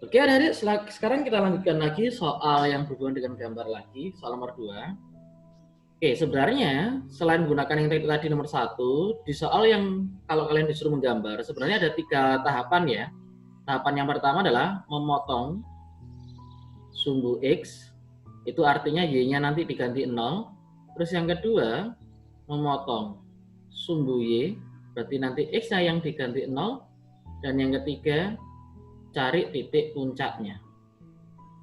Oke adik-adik, sekarang kita lanjutkan lagi soal yang berhubungan dengan gambar lagi, soal nomor 2. Oke, sebenarnya selain menggunakan yang tadi nomor 1, di soal yang kalau kalian disuruh menggambar, sebenarnya ada 3 tahapan ya. Tahapan yang pertama adalah memotong sumbu X, itu artinya Y-nya nanti diganti 0. Terus yang kedua, memotong sumbu Y, berarti nanti X-nya yang diganti 0. Dan yang ketiga, cari titik puncaknya.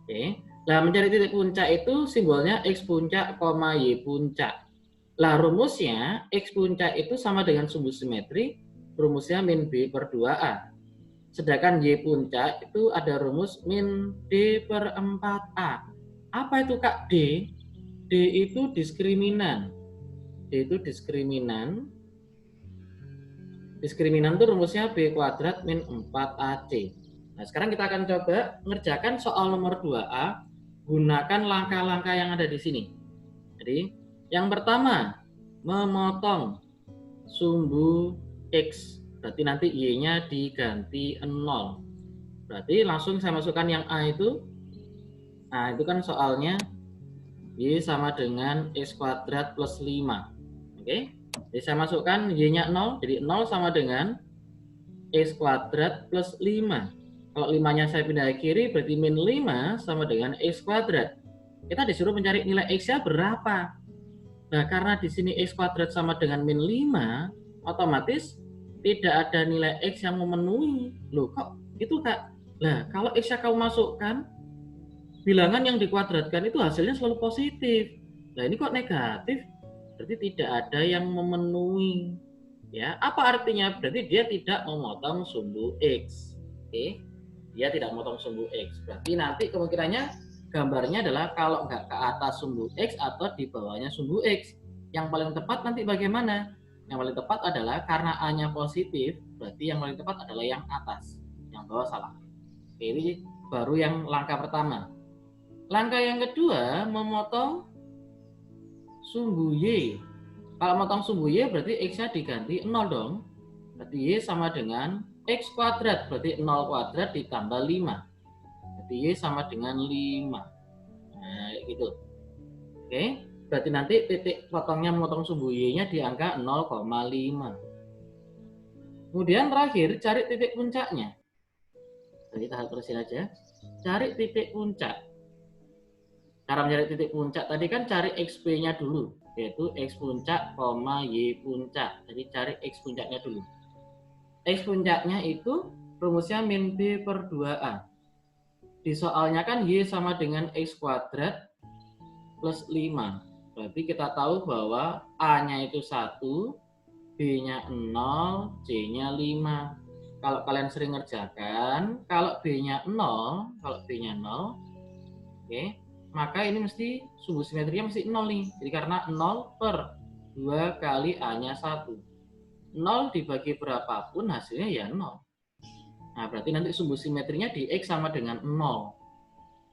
Oke. Nah, mencari titik puncak itu simbolnya X puncak, Y puncak. Lah, rumusnya X puncak itu sama dengan sumbu simetri, rumusnya min B per 2A. Sedangkan Y puncak itu ada rumus min D per 4A. Apa itu Kak D? D itu diskriminan. D itu diskriminan. Diskriminan itu rumusnya B kuadrat min 4AC. Nah, sekarang kita akan coba mengerjakan soal nomor 2A. Gunakan langkah-langkah yang ada di sini. Jadi, yang pertama, memotong sumbu X. Berarti nanti Y-nya diganti 0. Berarti langsung saya masukkan yang A itu. Nah, itu kan soalnya Y sama dengan X kuadrat plus 5. Oke. Jadi saya masukkan Y-nya 0. Jadi 0 sama dengan X kuadrat plus 5. Kalau 5-nya saya pindah ke kiri, berarti min 5 sama dengan X kuadrat. Kita disuruh mencari nilai X-nya berapa. Nah, karena di sini X kuadrat sama dengan min 5, otomatis tidak ada nilai X yang memenuhi. Loh, kok itu Kak? Nah, kalau X-nya kamu masukkan, bilangan yang dikuadratkan itu hasilnya selalu positif. Nah, ini kok negatif? Berarti tidak ada yang memenuhi. Ya, apa artinya? Berarti dia tidak memotong sumbu X. Oke, dia tidak memotong sumbu X. Berarti nanti kemungkinannya gambarnya adalah kalau nggak ke atas sumbu X atau di bawahnya sumbu X. Yang paling tepat nanti bagaimana? Yang paling tepat adalah karena A-nya positif, berarti yang paling tepat adalah yang atas. Yang bawah salah. Oke, ini baru yang langkah pertama. Langkah yang kedua, memotong sumbu Y. Kalau motong sumbu Y berarti X-nya diganti 0 dong. Berarti Y sama dengan X kuadrat. Berarti 0 kuadrat ditambah 5. Berarti Y sama dengan 5. Nah, gitu. Oke. Berarti nanti titik potongnya memotong sumbu Y-nya di angka 0,5. Kemudian terakhir, cari titik puncaknya. Jadi kita terusin aja. Cari titik puncak. Cara mencari titik puncak tadi kan cari XP-nya dulu, yaitu X puncak, Y puncak. Jadi cari X puncaknya dulu. X puncaknya itu rumusnya min B per 2A. Di soalnya kan Y sama dengan X kuadrat plus 5. Berarti kita tahu bahwa A-nya itu 1, B-nya 0, C-nya 5. Kalau kalian sering ngerjakan, kalau B-nya 0, oke, maka ini mesti sumbu simetrinya mesti 0 nih. Jadi karena 0 per 2 kali A-nya 1. 0 dibagi berapapun hasilnya ya 0. Nah, berarti nanti sumbu simetrinya di X sama dengan 0.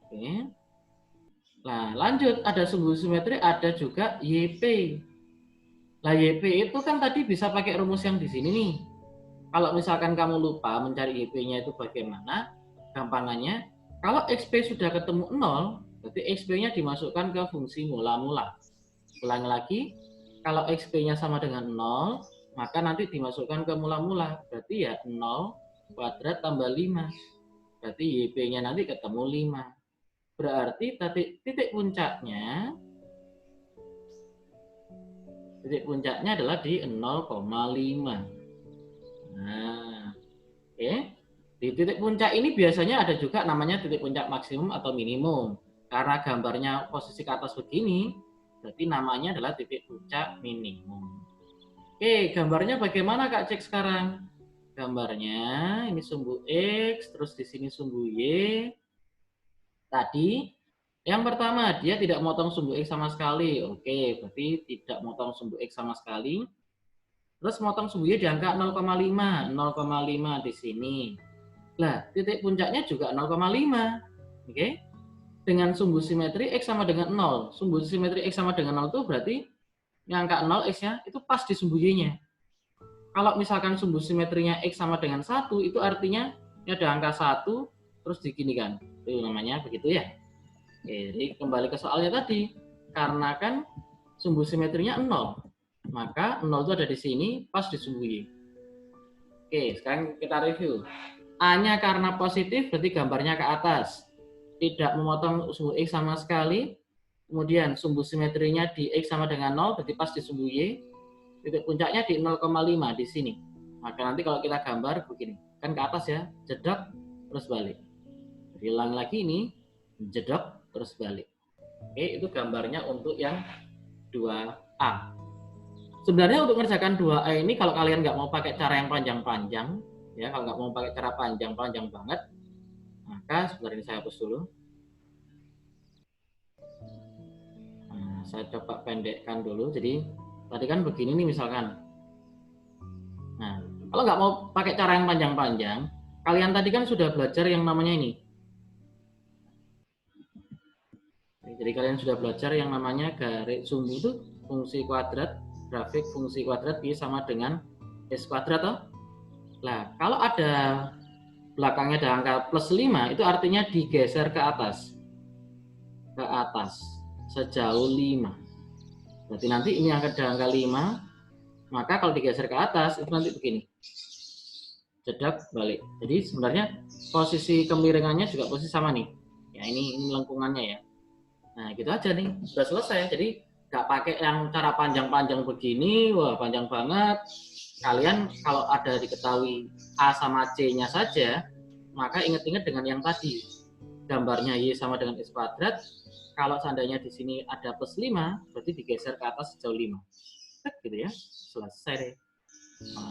Oke. Nah, lanjut. Ada sumbu simetri, ada juga YP. Nah, YP itu kan tadi bisa pakai rumus yang di sini nih. Kalau misalkan kamu lupa mencari YP-nya itu bagaimana, gampangannya, kalau XP sudah ketemu 0, berarti XP-nya dimasukkan ke fungsi mula-mula. Ulangi lagi, kalau XP-nya sama dengan 0, maka nanti dimasukkan ke mula-mula. Berarti ya 0 kuadrat tambah 5. Berarti YP-nya nanti ketemu 5. Berarti titik puncaknya adalah di 0,5. Nah, oke. Di titik puncak ini biasanya ada juga namanya titik puncak maksimum atau minimum. Karena gambarnya posisi ke atas begini, berarti namanya adalah titik puncak minimum. Oke, gambarnya bagaimana Kak cek sekarang? Gambarnya ini sumbu X, terus di sini sumbu Y. Tadi yang pertama dia tidak motong sumbu X sama sekali. Oke, berarti tidak motong sumbu X sama sekali. Terus motong sumbu Y di angka 0,5. 0,5 di sini. Lah, titik puncaknya juga 0,5. Oke. Dengan sumbu simetri X sama dengan 0. Sumbu simetri X sama dengan 0 itu berarti yang angka 0 X-nya itu pas di sumbu Y-nya. Kalau misalkan sumbu simetrinya X sama dengan 1, itu artinya ini ada angka 1, terus diginikan. Itu namanya begitu ya. Oke, jadi kembali ke soalnya tadi. Karena kan sumbu simetrinya 0. Maka 0 itu ada di sini pas di sumbu Y. Oke, sekarang kita review. A-nya karena positif berarti gambarnya ke atas. Tidak memotong sumbu X sama sekali. Kemudian sumbu simetrinya di X sama dengan 0 berarti pas di sumbu Y. Titik puncaknya di 0,5 di sini. Maka nanti kalau kita gambar begini. Kan ke atas ya, jedok terus balik. Jadi ulang lagi ini, jedok terus balik. Oke, itu gambarnya untuk yang 2A. Sebenarnya untuk mengerjakan 2A ini kalau kalian nggak mau pakai cara yang panjang-panjang, ya kalau nggak mau pakai cara panjang-panjang banget, maka sebentar ini saya hapus dulu. Nah, saya coba pendekkan dulu. Jadi tadi kan begini nih misalkan. Nah, kalau nggak mau pakai cara yang panjang-panjang, kalian tadi kan sudah belajar yang namanya ini. Jadi kalian sudah belajar yang namanya garis sumbu itu fungsi kuadrat. Grafik fungsi kuadrat Y sama dengan S kuadrat toh. Nah, kalau ada belakangnya ada angka plus 5 itu artinya digeser ke atas. Ke atas sejauh 5. Berarti nanti ini ada angka 5, maka kalau digeser ke atas itu nanti begini. Jedok balik. Jadi sebenarnya posisi kemiringannya juga posisi sama nih. Ya ini lengkungannya ya. Nah, gitu aja nih. Sudah selesai. Jadi nggak pakai yang cara panjang-panjang begini, wah panjang banget. Kalian kalau ada diketahui A sama C-nya saja, maka ingat-ingat dengan yang tadi. Gambarnya Y sama dengan S kuadrat. Kalau seandainya di sini ada plus 5, berarti digeser ke atas sejauh 5. Gitu ya, selesai deh.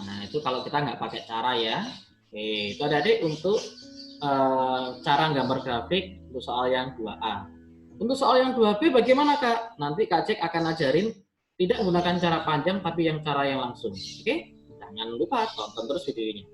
Nah, itu kalau kita nggak pakai cara ya. Oke, itu ada deh untuk cara gambar grafik untuk soal yang 2A. Untuk soal yang 2B bagaimana Kak? Nanti Kak Cek akan ajarin tidak menggunakan cara panjang tapi yang cara yang langsung. Oke? Jangan lupa tonton terus videonya.